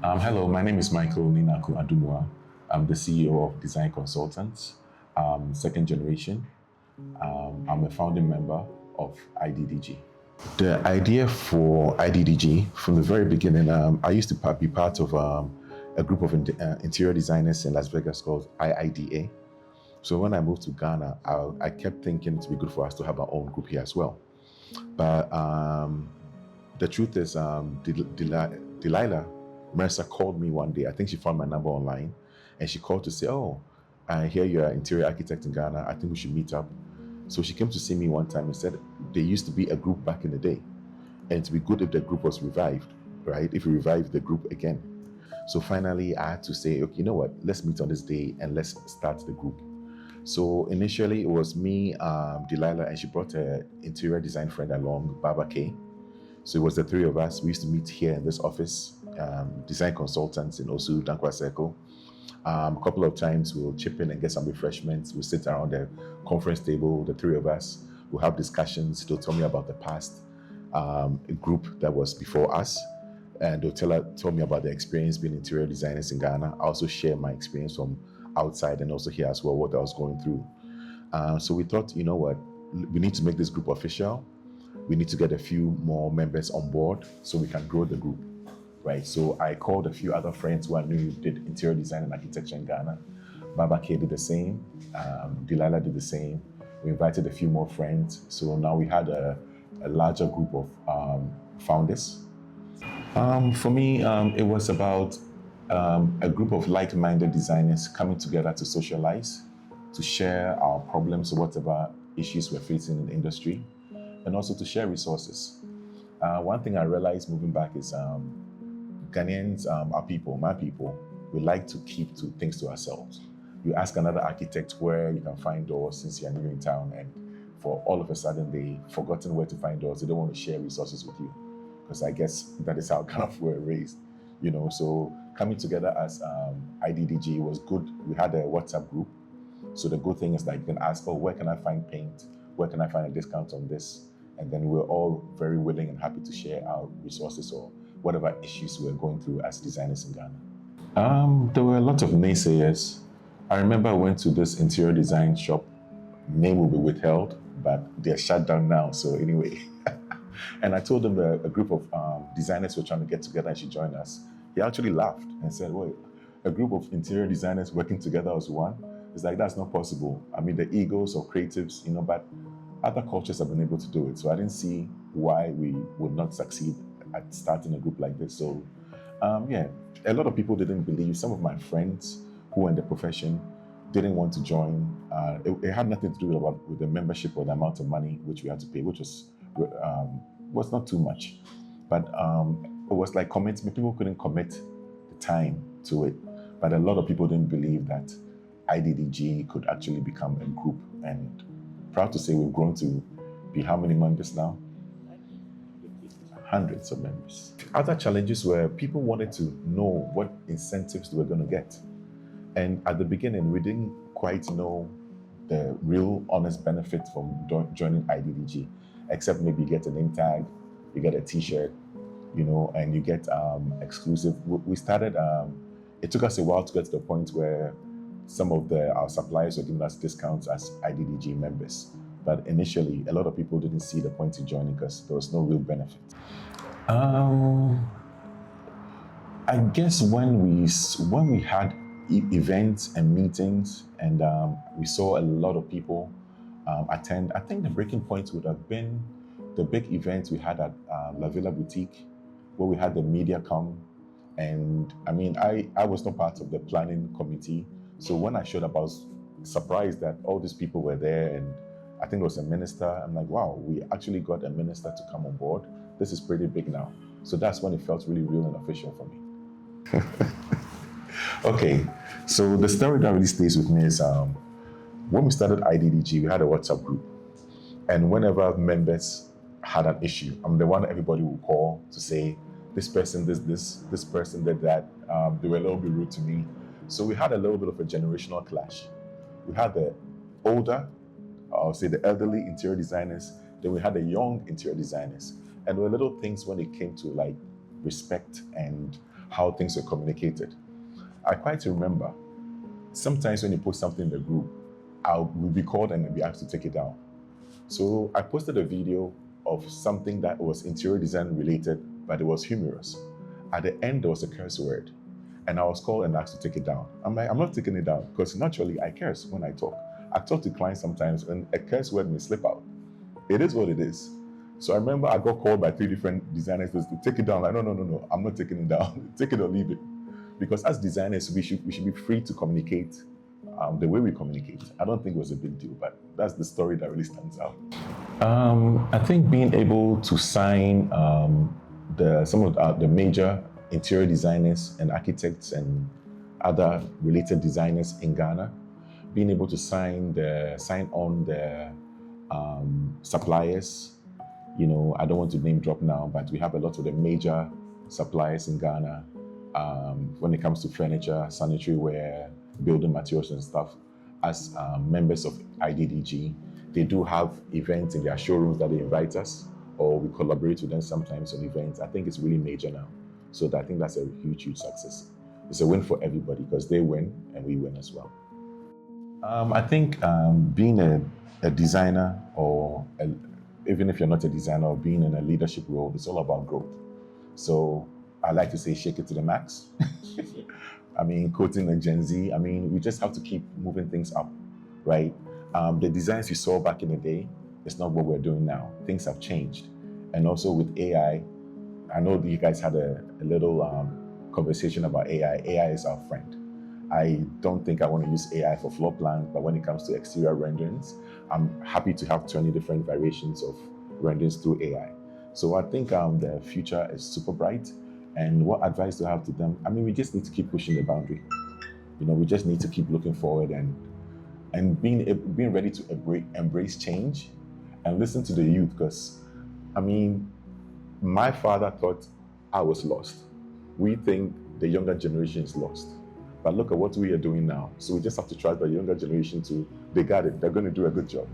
Hello, my name is Michael Ninaku Adumua. I'm the CEO of Design Consultants, second generation. I'm a founding member of IDDG. The idea for IDDG from the very beginning, I used to be part of a group of interior designers in Las Vegas called IIDA. So when I moved to Ghana, I kept thinking it would be good for us to have our own group here as well. But the truth is, Delilah Mercer called me one day. I think she found my number online, and she called to say, "Oh, I hear you're an interior architect in Ghana. I think we should meet up." So she came to see me one time and said there used to be a group back in the day, and it'd be good if the group was revived, right? If we revive the group again. So finally, I had to say, okay, you know what? Let's meet on this day and let's start the group. So initially, it was me, Delilah, and she brought her interior design friend along, Baba K. So it was the three of us. We used to meet here in this office, design consultants in Osu, Dankwa Circle. A couple of times we'll chip in and get some refreshments. We'll sit around the conference table, the three of us. We'll have discussions. They'll tell me about the past group that was before us. And they'll tell me about their experience being interior designers in Ghana. I also share my experience from outside and also here as well, what I was going through. So we thought, you know what, we need to make this group official. We need to get a few more members on board so we can grow the group, right? So I called a few other friends who I knew did interior design and architecture in Ghana. Baba K did the same. Delilah did the same. We invited a few more friends. So now we had a larger group of founders. For me, it was about a group of like-minded designers coming together to socialize, to share our problems or whatever issues we're facing in the industry, and also to share resources. One thing I realized moving back is Ghanaians, our people, my people, we like to keep things to ourselves. You ask another architect where you can find doors since you're new in town, and for all of a sudden they've forgotten where to find doors. They don't want to share resources with you, because I guess that is how kind of we're raised, you know. So coming together as IDDG was good. We had a WhatsApp group. So the good thing is that you can ask, oh, where can I find paint? Where can I find a discount on this? And then we're all very willing and happy to share our resources or whatever issues we're going through as designers in Ghana. There were a lot of naysayers. I remember I went to this interior design shop. Name will be withheld, but they're shut down now. So anyway, and I told them that a group of designers were trying to get together and should join us. He actually laughed and said, wait, a group of interior designers working together as one? It's like, that's not possible. I mean, the egos of creatives, you know, but other cultures have been able to do it. So I didn't see why we would not succeed at starting a group like this. So yeah, a lot of people didn't believe. Some of my friends who were in the profession didn't want to join. It had nothing to do with the membership or the amount of money which we had to pay, which was not too much. But it was like commitment. People couldn't commit the time to it. But a lot of people didn't believe that IDDG could actually become a group. And proud to say we've grown to be how many members now? Hundreds of members. Other challenges were people wanted to know what incentives they were going to get. And at the beginning, we didn't quite know the real honest benefit from joining IDDG, except maybe you get a name tag, you get a t-shirt, you know, and you get exclusive. We started, it took us a while to get to the point where some of our suppliers were giving us discounts as IDDG members. But initially, a lot of people didn't see the point in joining because there was no real benefit. I guess when we had events and meetings and we saw a lot of people attend, I think the breaking point would have been the big events we had at La Villa Boutique, where we had the media come. And I mean, I was not part of the planning committee. So when I showed up, I was surprised that all these people were there. And I think it was a minister. I'm like, wow, we actually got a minister to come on board. This is pretty big now. So that's when it felt really real and official for me. Okay, so the story that really stays with me is when we started IDDG, we had a WhatsApp group. And whenever members had an issue, I'm the one everybody would call to say, this person did this person did that. They were a little bit rude to me. So we had a little bit of a generational clash. We had the older, I'll say the elderly interior designers, then we had the young interior designers. And there were little things when it came to like respect and how things were communicated. I quite remember sometimes when you post something in the group, we'll be called and be asked to take it down. So I posted a video of something that was interior design related, but it was humorous. At the end, there was a curse word, and I was called and asked to take it down. I'm like, I'm not taking it down, because naturally I curse when I talk. I talk to clients sometimes, and a curse word may slip out. It is what it is. So I remember I got called by 3 different designers to take it down. Like, no, I'm not taking it down. Take it or leave it. Because as designers, we should be free to communicate the way we communicate. I don't think it was a big deal, but that's the story that really stands out. I think being able to sign some of the major interior designers and architects and other related designers in Ghana, being able to sign on the suppliers. You know, I don't want to name drop now, but we have a lot of the major suppliers in Ghana when it comes to furniture, sanitary ware, building materials and stuff. As members of IDDG, they do have events in their showrooms that they invite us, or we collaborate with them sometimes on events. I think it's really major now. So I think that's a huge, huge success. It's a win for everybody because they win and we win as well. I think being a designer, or even if you're not a designer, or being in a leadership role, it's all about growth. So I like to say, shake it to the max. I mean, quoting a Gen Z, I mean, we just have to keep moving things up, right? The designs you saw back in the day, it's not what we're doing now. Things have changed. And also with AI, I know you guys had a little conversation about AI. AI is our friend. I don't think I want to use AI for floor plans, but when it comes to exterior renderings, I'm happy to have 20 different variations of renderings through AI. So I think the future is super bright. And what advice do I have to them? I mean, we just need to keep pushing the boundary. You know, we just need to keep looking forward and being ready to embrace change and listen to the youth. Because, I mean, my father thought I was lost. We think the younger generation is lost. But look at what we are doing now. So we just have to trust the younger generation they got it. They're going to do a good job.